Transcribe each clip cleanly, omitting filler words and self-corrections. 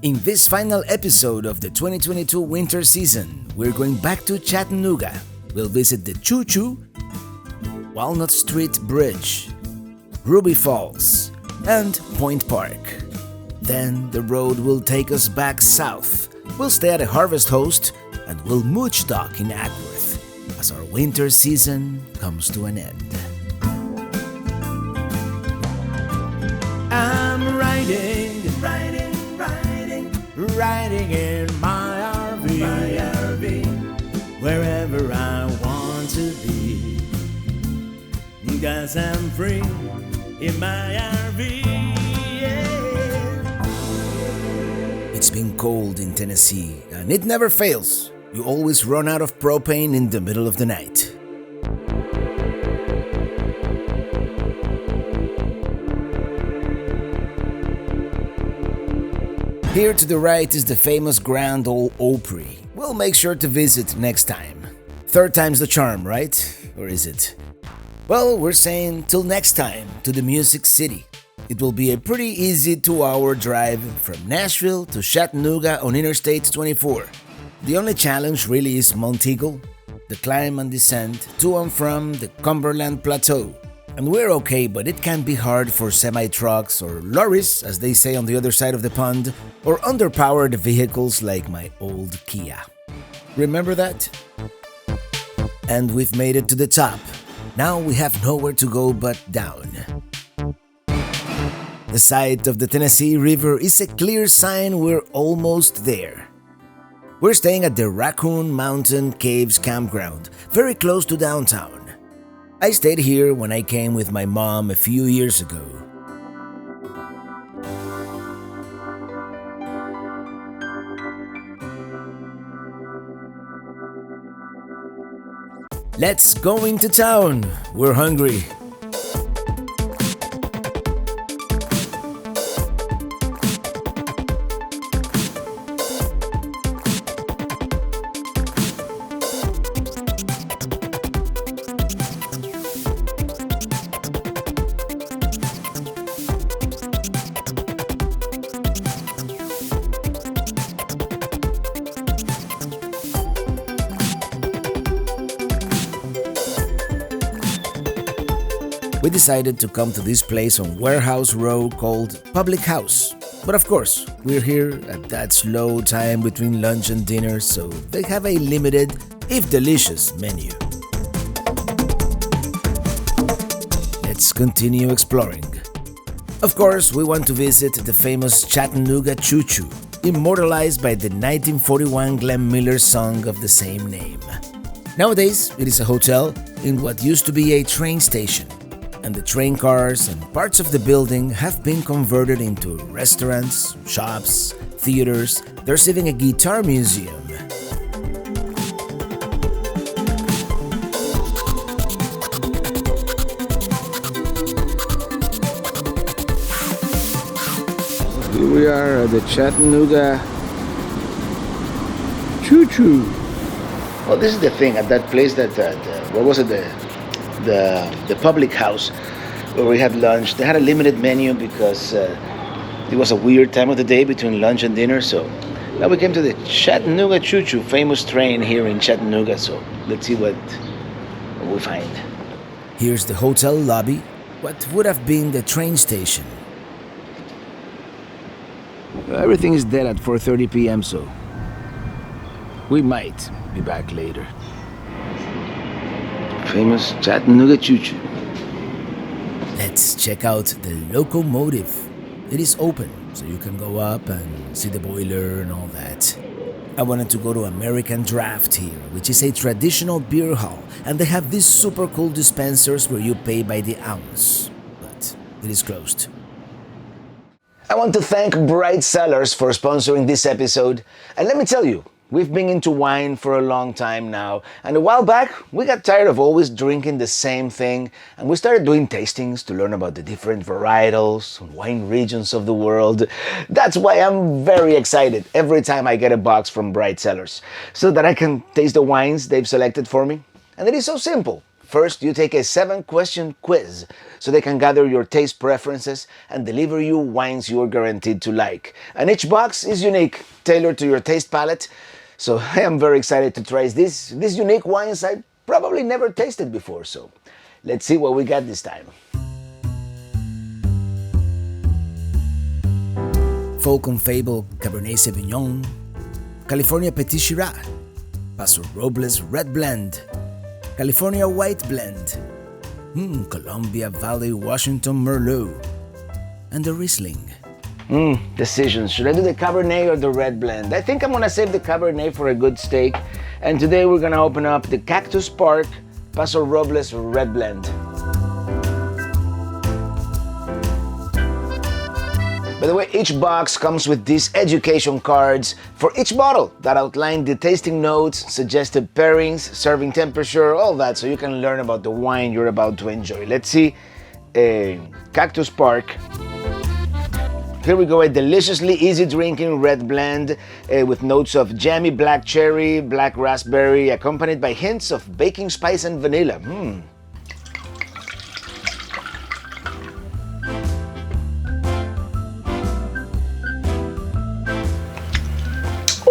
In this final episode of the 2022 winter season, we're going back to Chattanooga. We'll visit the Choo Choo, Walnut Street Bridge, Ruby Falls, and Point Park. Then the road will take us back south. We'll stay at a Harvest Host and we'll mooch dock in Acworth as our winter season comes to an end. I'm riding in my RV, wherever I want to be, 'cause I'm free in my RV. Yeah. It's been cold in Tennessee, and it never fails. You always run out of propane in the middle of the night. Here to the right is the famous Grand Ole Opry. We'll make sure to visit next time. Third time's the charm, right? Or is it? Well, we're saying till next time to the Music City. It will be a pretty easy 2-hour drive from Nashville to Chattanooga on Interstate 24. The only challenge really is Mount Eagle, the climb and descent to and from the Cumberland Plateau. And we're okay, but it can be hard for semi-trucks or lorries, as they say on the other side of the pond, or underpowered vehicles like my old Kia. Remember that? And we've made it to the top. Now we have nowhere to go but down. The sight of the Tennessee River is a clear sign we're almost there. We're staying at the Raccoon Mountain Caves campground, very close to downtown. I stayed here when I came with my mom a few years ago. Let's go into town. We're hungry. We decided to come to this place on Warehouse Row called Public House. But of course, we're here at that slow time between lunch and dinner, so they have a limited, if delicious, menu. Let's continue exploring. Of course, we want to visit the famous Chattanooga Choo Choo, immortalized by the 1941 Glenn Miller song of the same name. Nowadays, it is a hotel in what used to be a train station. And the train cars and parts of the building have been converted into restaurants, shops, theaters. There's even a guitar museum. Here we are at the Chattanooga Choo Choo. Well, this is the thing at that place that, what was it, the public house where we had lunch. They had a limited menu because it was a weird time of the day between lunch and dinner. So now we came to the Chattanooga Choo Choo, famous train here in Chattanooga. So let's see what we find. Here's the hotel lobby, what would have been the train station. Everything is dead at 4:30 p.m. so we might be back later. Famous Chattanooga Choo Choo. Let's check out the locomotive. It is open, so you can go up and see the boiler and all that. I wanted to go to American Draft here, which is a traditional beer hall, and they have these super cool dispensers where you pay by the ounce, but it is closed. I want to thank Bright Cellars for sponsoring this episode, and let me tell you, we've been into wine for a long time now, and a while back, we got tired of always drinking the same thing, and we started doing tastings to learn about the different varietals, wine regions of the world. That's why I'm very excited every time I get a box from Bright Cellars, so that I can taste the wines they've selected for me. And it is so simple. First, you take a 7-question quiz so they can gather your taste preferences and deliver you wines you're guaranteed to like. And each box is unique, tailored to your taste palette. So I am very excited to try these unique wines I probably never tasted before. So let's see what we got this time. Folk and Fable Cabernet Sauvignon, California Petit Shiraz, Paso Robles Red Blend, California White Blend, Columbia Valley Washington Merlot, and the Riesling. Decisions. Should I do the Cabernet or the Red Blend? I think I'm gonna save the Cabernet for a good steak. And today we're gonna open up the Cactus Park Paso Robles Red Blend. By the way, each box comes with these education cards for each bottle that outline the tasting notes, suggested pairings, serving temperature, all that, so you can learn about the wine you're about to enjoy. Let's see, Cactus Park. Here we go, a deliciously easy drinking red blend with notes of jammy black cherry, black raspberry, accompanied by hints of baking spice and vanilla.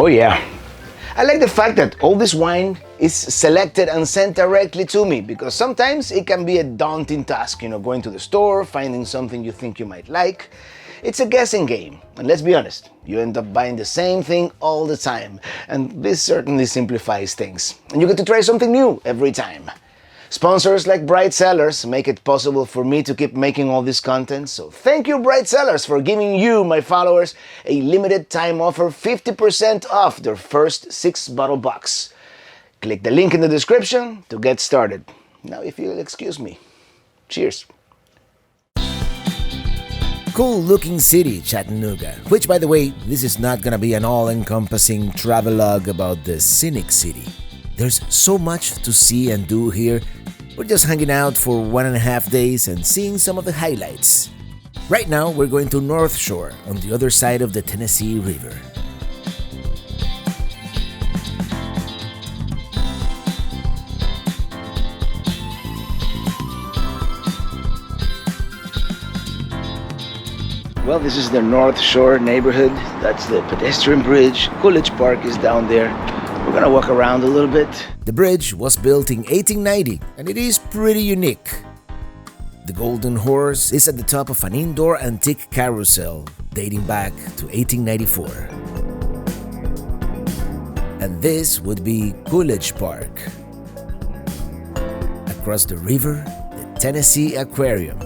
Oh yeah. I like the fact that all this wine is selected and sent directly to me, because sometimes it can be a daunting task, going to the store, finding something you think you might like. It's a guessing game, and let's be honest, you end up buying the same thing all the time, and this certainly simplifies things. And you get to try something new every time. Sponsors like Bright Cellars make it possible for me to keep making all this content, so thank you, Bright Cellars, for giving you, my followers, a limited time offer, 50% off their first 6-bottle box. Click the link in the description to get started. Now, if you'll excuse me, cheers. Cool looking city, Chattanooga, which, by the way, this is not gonna be an all-encompassing travelogue about the Scenic city. There's so much to see and do here. We're just hanging out for 1.5 days and seeing some of the highlights. Right now, we're going to North Shore, on the other side of the Tennessee River. Well, this is the North Shore neighborhood. That's the pedestrian bridge. Coolidge Park is down there. We're gonna walk around a little bit. The bridge was built in 1890 and it is pretty unique. The Golden Horse is at the top of an indoor antique carousel dating back to 1894. And this would be Coolidge Park. Across the river, the Tennessee Aquarium.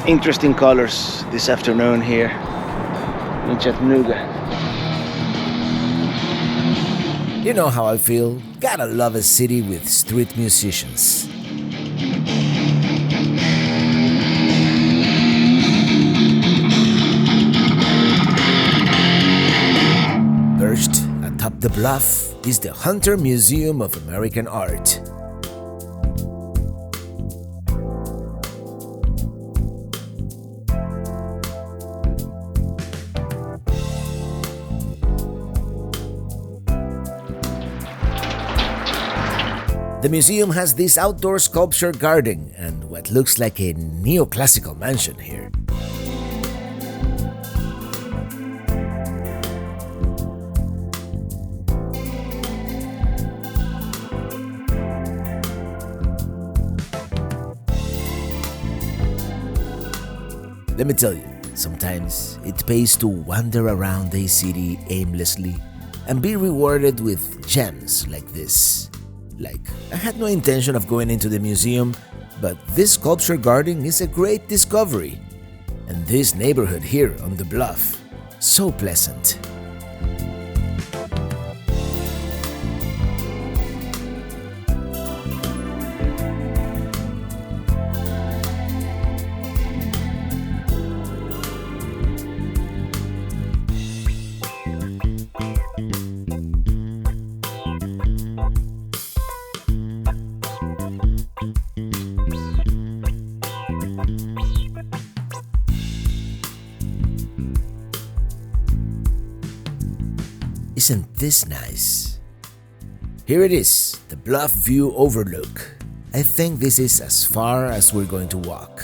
Interesting colors this afternoon here in Chattanooga. You know how I feel. Gotta love a city with street musicians. Perched atop the bluff is the Hunter Museum of American Art. The museum has this outdoor sculpture garden and what looks like a neoclassical mansion here. Let me tell you, sometimes it pays to wander around a city aimlessly and be rewarded with gems like this. Like, I had no intention of going into the museum, but this sculpture garden is a great discovery. And this neighborhood here on the bluff, so pleasant. Isn't this nice? Here it is, the Bluff View Overlook. I think this is as far as we're going to walk.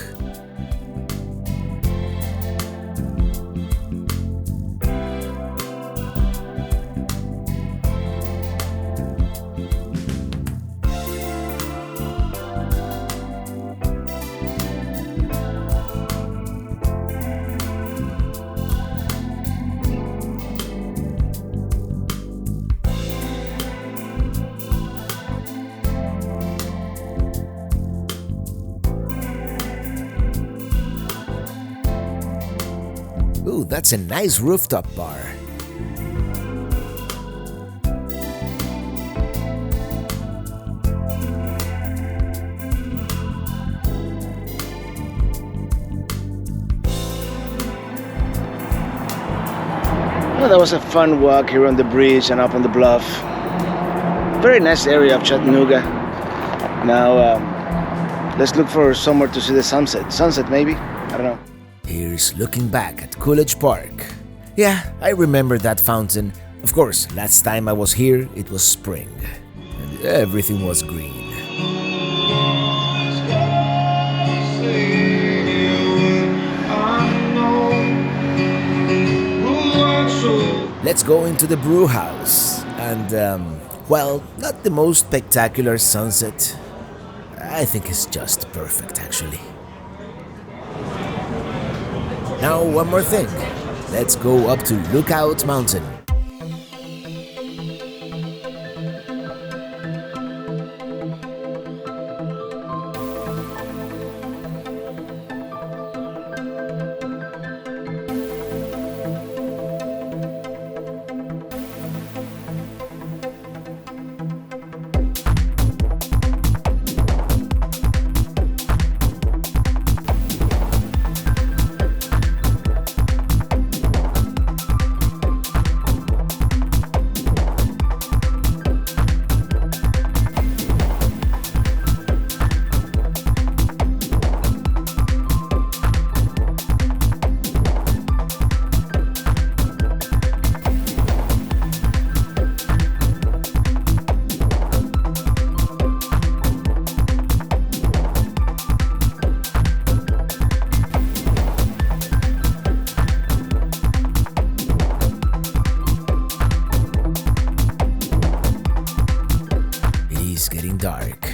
Ooh, that's a nice rooftop bar. Well, that was a fun walk here on the bridge and up on the bluff. Very nice area of Chattanooga. Now, let's look for somewhere to see the sunset. Sunset, maybe? I don't know. Here's looking back at Coolidge Park. Yeah, I remember that fountain. Of course, last time I was here, it was spring. And everything was green. Let's go into the brew house. And, well, not the most spectacular sunset. I think it's just perfect, actually. Now, one more thing. Let's go up to Lookout Mountain. Getting dark.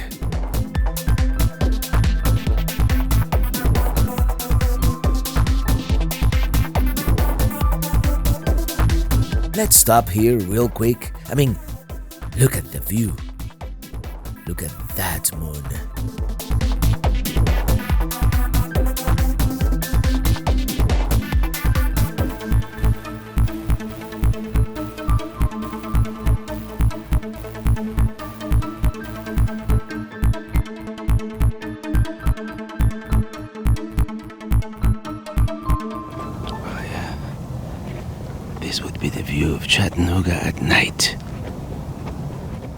Let's stop here real quick. I mean, look at the view. Look at that moon. This would be the view of Chattanooga at night.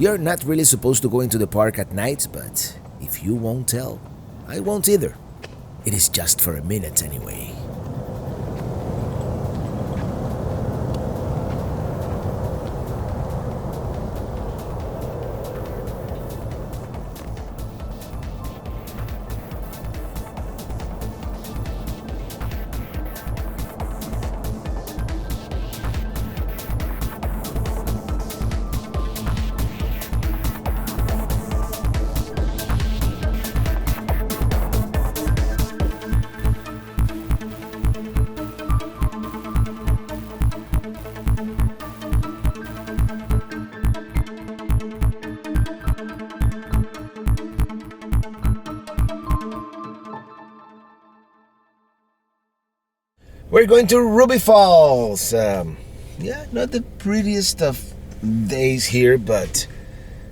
You're not really supposed to go into the park at night, but if you won't tell, I won't either. It is just for a minute anyway. We're going to Ruby Falls. Yeah, not the prettiest of days here, but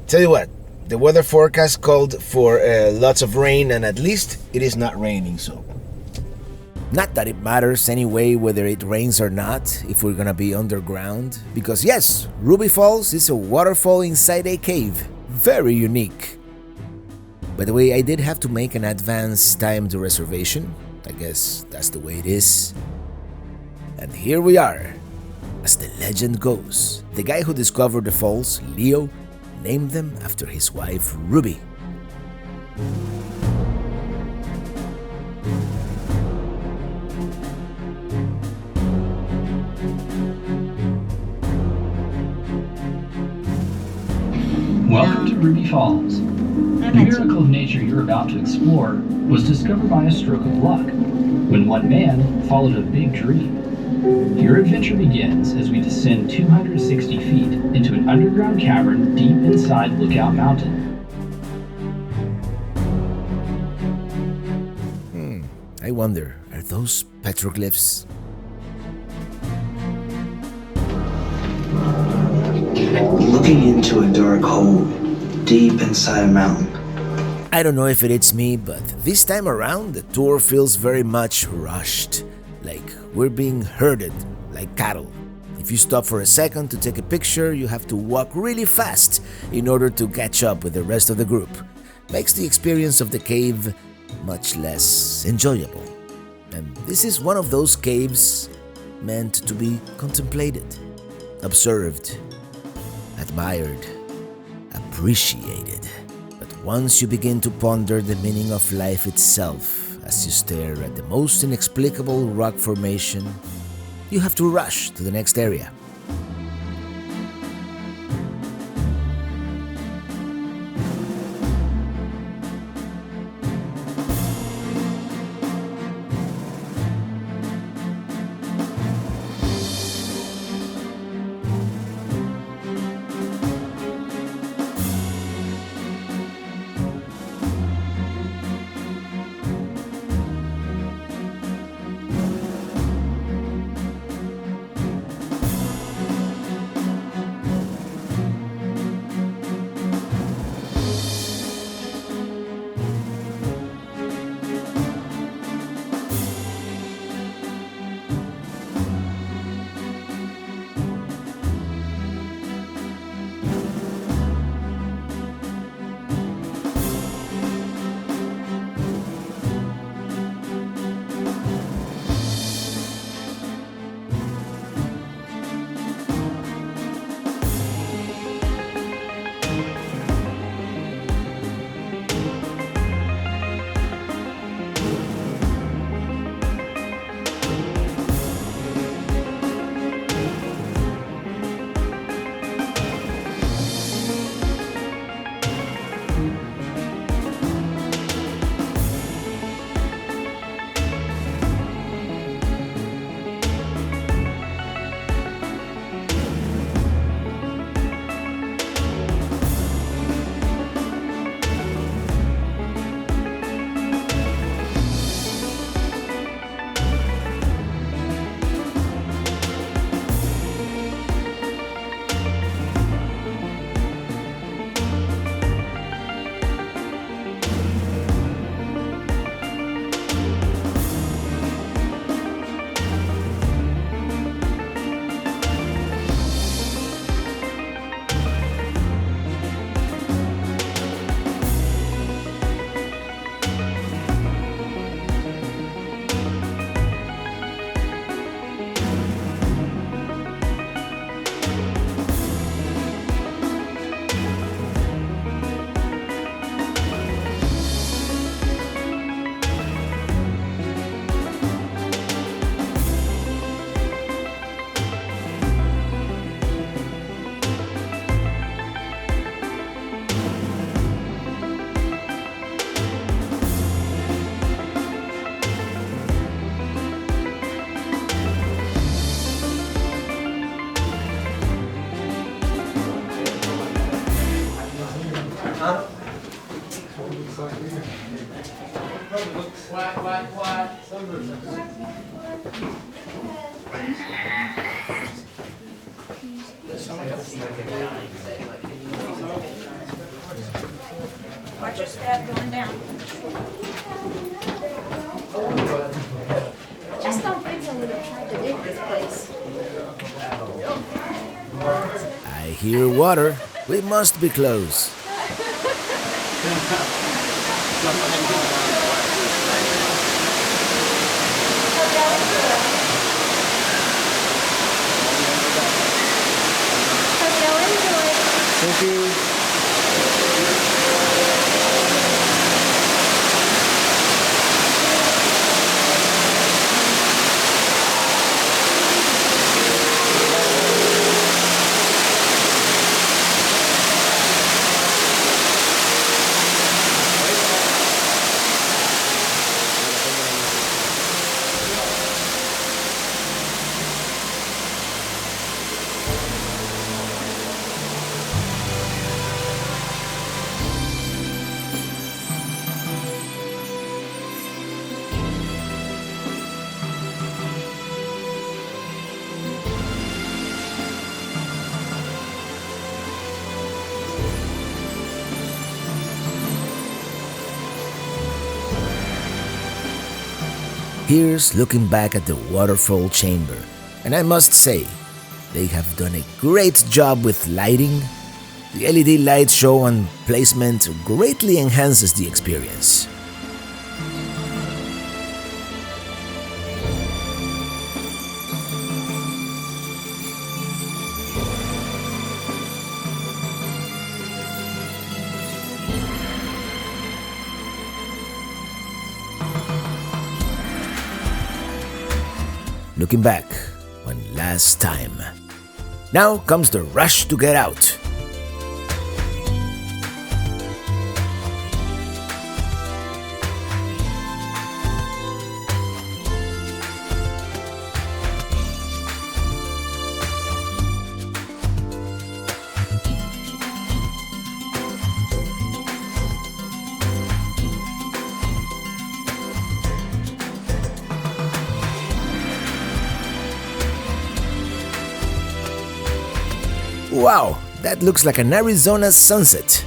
tell you what, the weather forecast called for lots of rain, and at least it is not raining, so. Not that it matters anyway whether it rains or not if we're gonna be underground, because yes, Ruby Falls is a waterfall inside a cave. Very unique. By the way, I did have to make an advance timed reservation. I guess that's the way it is. And here we are. As the legend goes, the guy who discovered the falls, Leo, named them after his wife, Ruby. Welcome to Ruby Falls. The miracle of nature you're about to explore was discovered by a stroke of luck, when one man followed a big dream. Your adventure begins as we descend 260 feet into an underground cavern deep inside Lookout Mountain. I wonder, are those petroglyphs? Looking into a dark hole deep inside a mountain. I don't know if it's me, but this time around the tour feels very much rushed, like we're being herded like cattle. If you stop for a second to take a picture, you have to walk really fast in order to catch up with the rest of the group. Makes the experience of the cave much less enjoyable. And this is one of those caves meant to be contemplated, observed, admired, appreciated. But once you begin to ponder the meaning of life itself as you stare at the most inexplicable rock formation, you have to rush to the next area. Watch your step going down. Just don't think so when you try to dig this place. I hear water. We must be close. Choo. Here's looking back at the waterfall chamber, and I must say, they have done a great job with lighting. The LED light show and placement greatly enhances the experience. Looking back, one last time. Now comes the rush to get out. Wow, that looks like an Arizona sunset.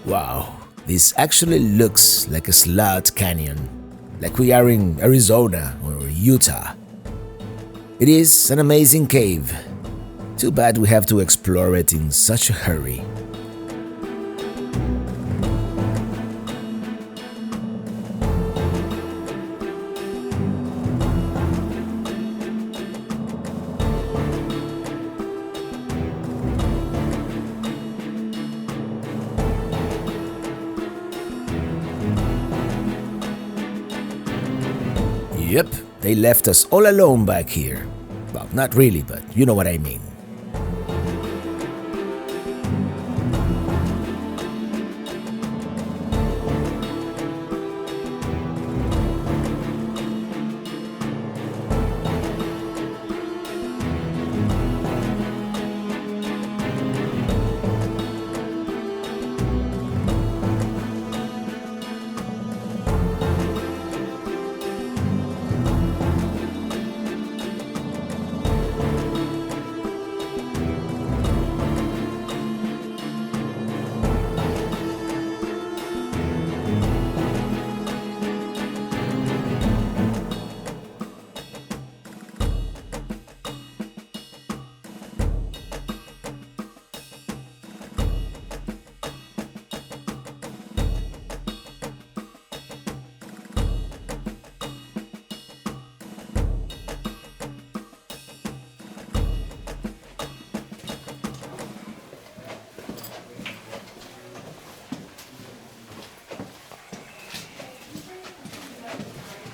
Wow, this actually looks like a slot canyon, like we are in Arizona or Utah. It is an amazing cave. Too bad we have to explore it in such a hurry. Yep, they left us all alone back here. Well, not really, but you know what I mean.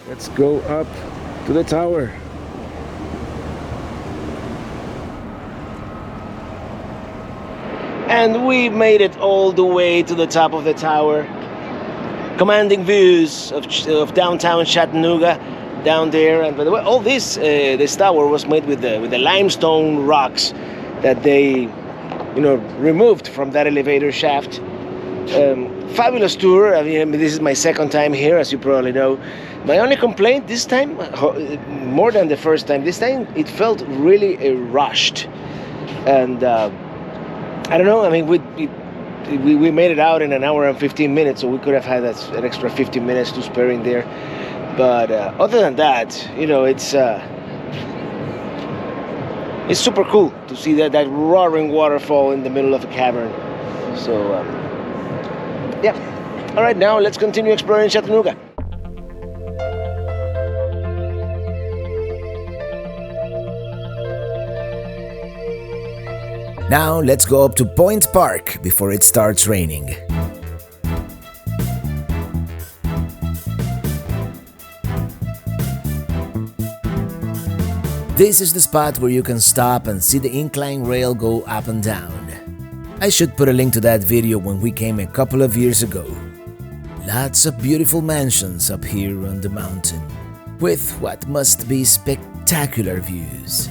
Let's go up to the tower. And we made it all the way to the top of the tower. Commanding views of downtown Chattanooga down there. And by the way, all this tower was made with the limestone rocks that they, removed from that elevator shaft. Fabulous tour. I mean, this is my second time here, as you probably know. My only complaint this time, more than the first time, this time it felt really rushed. And I don't know. I mean, we made it out in an hour and 15 minutes, so we could have had an extra 15 minutes to spare in there. But other than that, you know, it's super cool to see that roaring waterfall in the middle of a cavern. So yeah. All right, now let's continue exploring Chattanooga. Now let's go up to Point Park before it starts raining. This is the spot where you can stop and see the incline rail go up and down. I should put a link to that video when we came a couple of years ago. Lots of beautiful mansions up here on the mountain, with what must be spectacular views.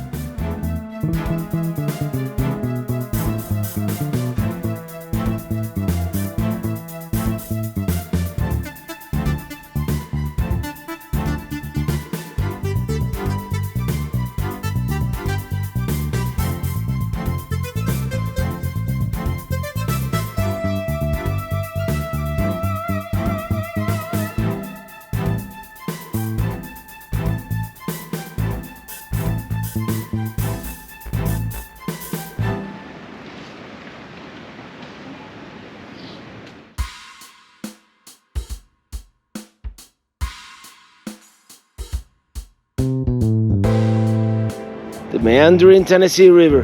The meandering Tennessee River.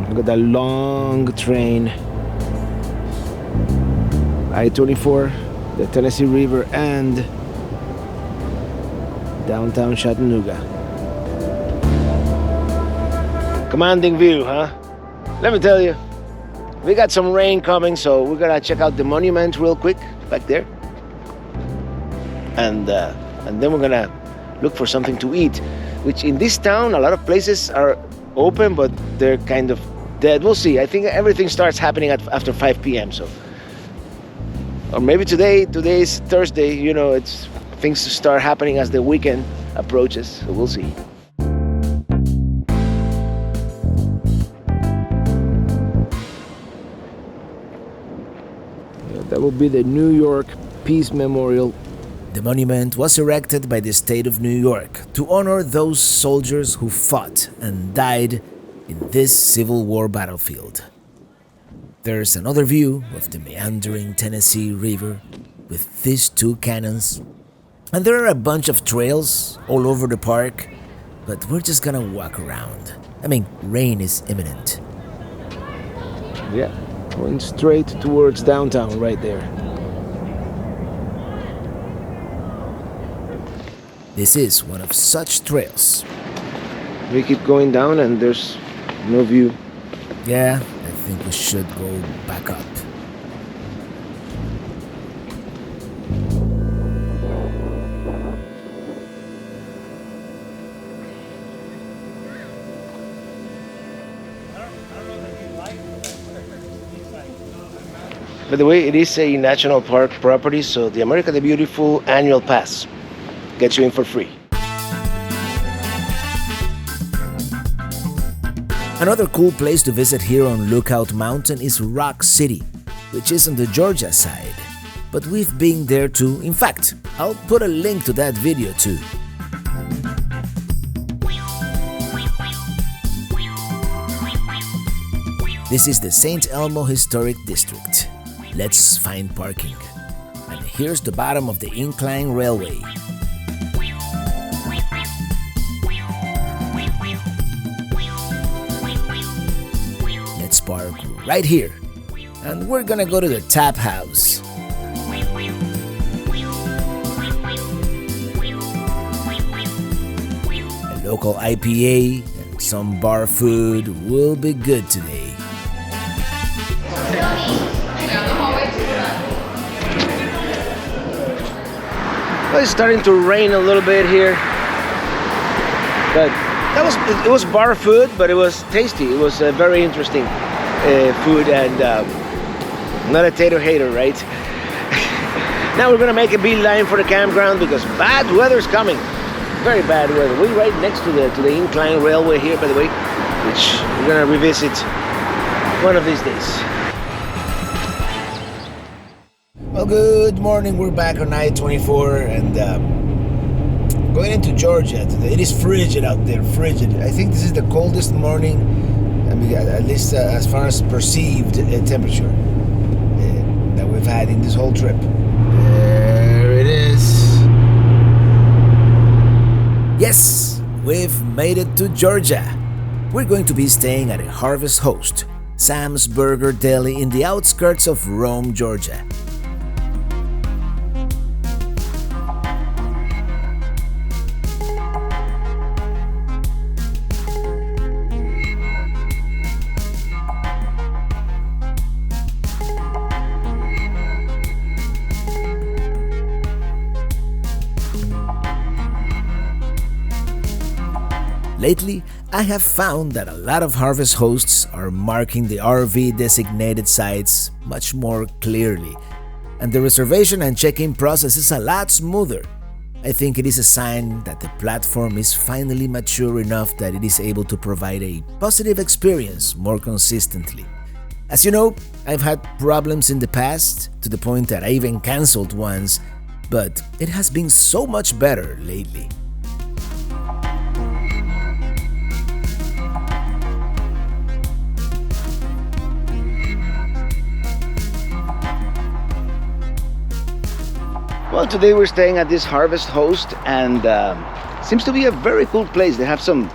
Look at that long train. I-24, the Tennessee River, and downtown Chattanooga. Commanding view, huh? Let me tell you, we got some rain coming, so we're gonna check out the monument real quick back there. And then we're gonna look for something to eat, which in this town a lot of places are open, but they're kind of dead. We'll see. I think everything starts happening after 5 p.m. So, or maybe today's Thursday. You know, it's things start happening as the weekend approaches. So we'll see. Yeah, that will be the New York Peace Memorial. The monument was erected by the state of New York to honor those soldiers who fought and died in this Civil War battlefield. There's another view of the meandering Tennessee River with these two cannons. And there are a bunch of trails all over the park, but we're just gonna walk around. I mean, rain is imminent. Yeah, going straight towards downtown right there. This is one of such trails. We keep going down and there's no view. Yeah, I think we should go back up. By the way, it is a national park property, so the America the Beautiful annual pass gets you in for free. Another cool place to visit here on Lookout Mountain is Rock City, which is on the Georgia side. But we've been there too. In fact, I'll put a link to that video too. This is the St. Elmo Historic District. Let's find parking. And here's the bottom of the incline railway. Let's park right here. And we're gonna go to the Tap House. A local IPA and some bar food will be good today. Well, it's starting to rain a little bit here, but it was bar food, but it was tasty. It was very interesting food, and I'm not a tater hater, right? Now we're gonna make a beeline for the campground because bad weather's coming. very bad weather. We're right next to the incline railway here, by the way, which we're gonna revisit one of these days. Well, good morning. We're back on I-24 and going into Georgia today. It is frigid out there, frigid. I think this is the coldest morning, I mean, at least as far as perceived temperature that we've had in this whole trip. There it is. Yes, we've made it to Georgia. We're going to be staying at a Harvest Host, Sam's Burger Deli in the outskirts of Rome, Georgia. Lately, I have found that a lot of Harvest Hosts are marking the RV designated sites much more clearly, and the reservation and check-in process is a lot smoother. I think it is a sign that the platform is finally mature enough that it is able to provide a positive experience more consistently. As you know, I've had problems in the past, to the point that I even canceled once, but it has been so much better lately. Well, today we're staying at this Harvest Host, and seems to be a very cool place. They have some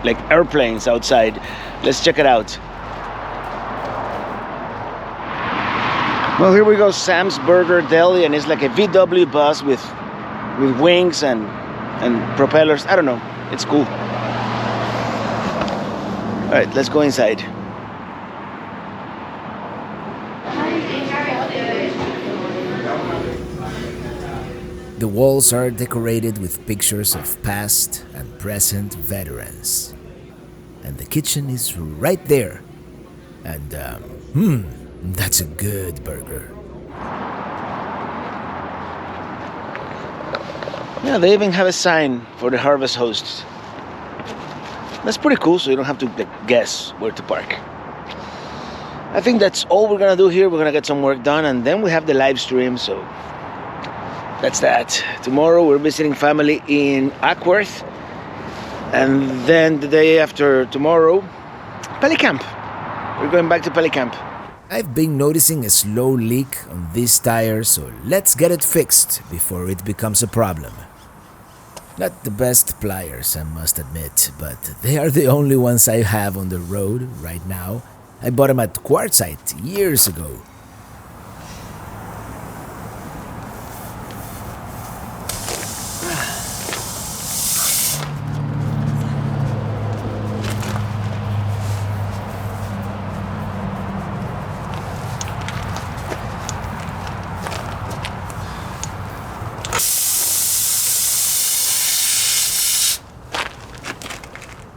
like airplanes outside. Let's check it out. Well, here we go, Sam's Burger Deli, and it's like a VW bus with wings and propellers. I don't know. It's cool. All right, let's go inside. The walls are decorated with pictures of past and present veterans. And the kitchen is right there. And, that's a good burger. Yeah, they even have a sign for the Harvest Hosts. That's pretty cool, so you don't have to guess where to park. I think that's all we're gonna do here. We're gonna get some work done, and then we have the live stream, so that's that. Tomorrow we're visiting family in Ackworth, and then the day after tomorrow, Pelicamp. We're going back to Pelicamp. I've been noticing a slow leak on this tire, so let's get it fixed before it becomes a problem. Not the best pliers, I must admit, but they are the only ones I have on the road right now. I bought them at Quartzsite years ago.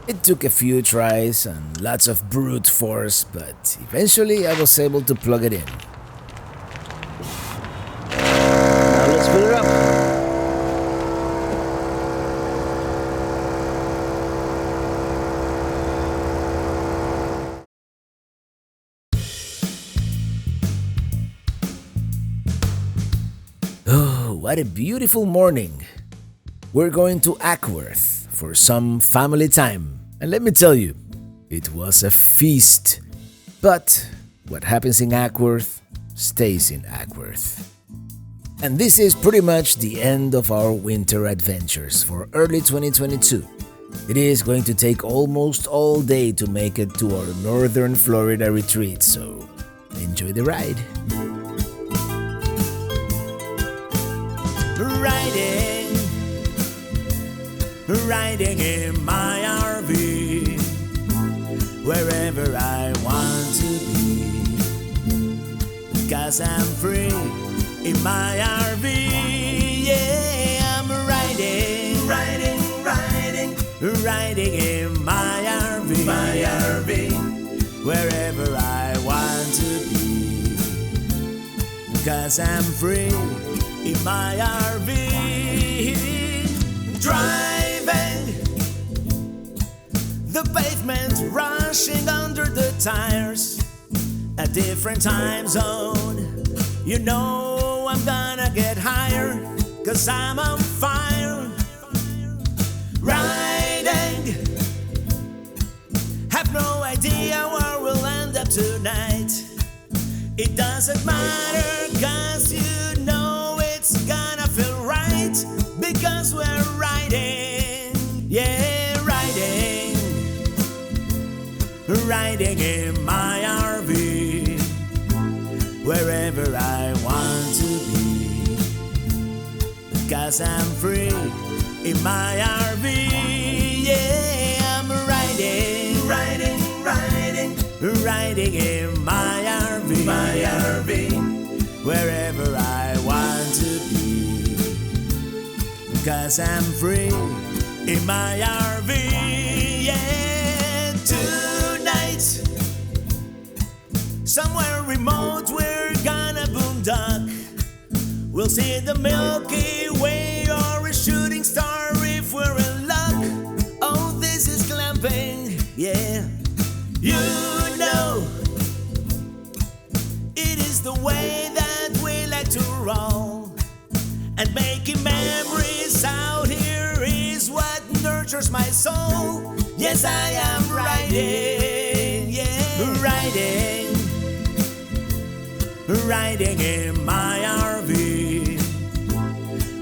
It took a few tries and lots of brute force, but eventually I was able to plug it in. Now let's fill it up. Oh, what a beautiful morning. We're going to Ackworth for some family time. And let me tell you, it was a feast. But what happens in Ackworth stays in Ackworth. And this is pretty much the end of our winter adventures for early 2022. It is going to take almost all day to make it to our northern Florida retreat, so enjoy the ride. Riding in my RV, wherever I want to be, because I'm free in my RV. Yeah, I'm riding in my RV, wherever I want to be, because I'm free in my RV. Drive The pavement rushing under the tires. A different time zone. You know I'm gonna get higher, 'cause I'm on fire. Riding. Have no idea where we'll end up tonight. It doesn't matter, 'cause you know it's gonna feel right, because we're riding. Yeah, riding. Riding in my RV, wherever I want to be, because I'm free in my RV. Yeah, I'm riding, riding, riding, riding in my RV, wherever I want to be, because I'm free in my RV. Yeah, tonight, somewhere remote we're gonna boondock. We'll see the Milky Way or a shooting star if we're in luck. Oh, this is glamping, yeah. You know, it is the way that we like to roll. And making memories out here is what nurtures my soul. Yes, I am riding, yeah, riding. Riding in my RV,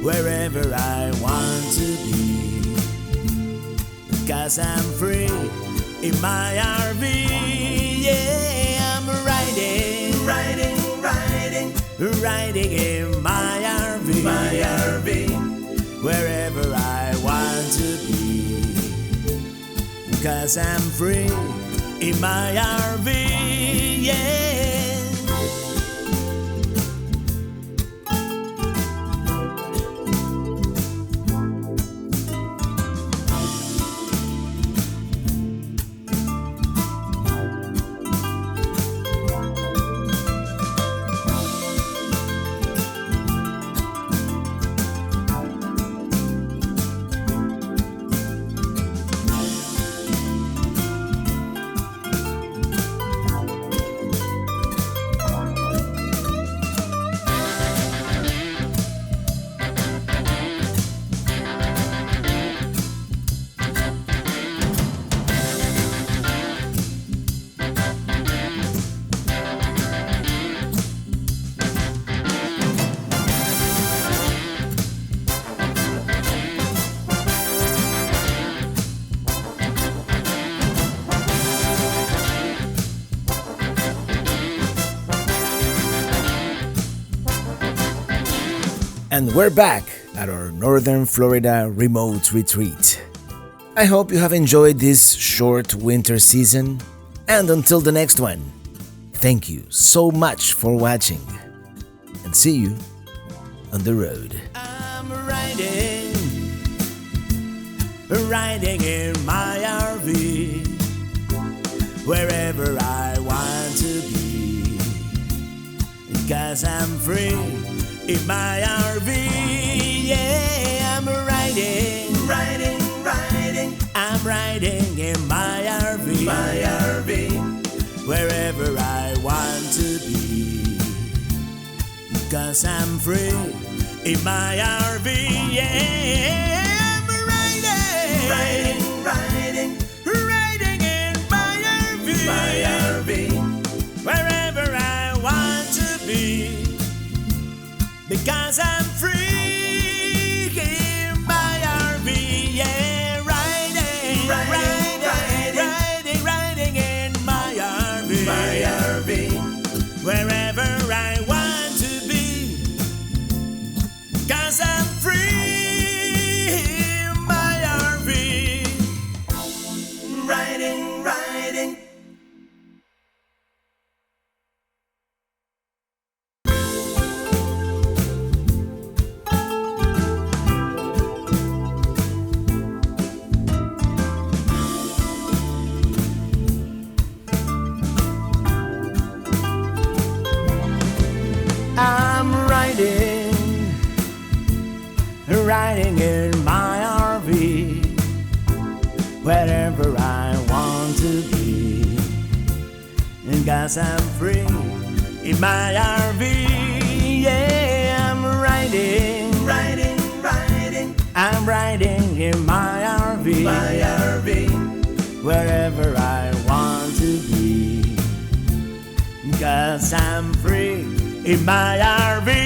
wherever I want to be, because I'm free in my RV. Yeah, I'm riding, riding, riding, riding in my RV, wherever I want to be, because I'm free in my RV. Yeah. And we're back at our Northern Florida remote retreat. I hope you have enjoyed this short winter season, and until the next one, thank you so much for watching, and see you on the road. I'm riding, riding in my RV, wherever I want to be, because I'm free in my RV. Yeah, I'm riding, riding, riding. I'm riding in my RV, wherever I want to be, because I'm free in my RV. Yeah, I'm riding, riding, riding, riding in my RV, wherever I want to be, because I'm free in my RV. Yeah, riding, riding, riding, riding in my RV, wherever I want to be, because I'm free in my RV, riding, riding. I'm riding, riding in my RV, wherever I want. 'cause I'm free in my RV. Yeah, I'm riding, riding, riding. I'm riding in my RV, wherever I want to be. 'Cause I'm free in my RV.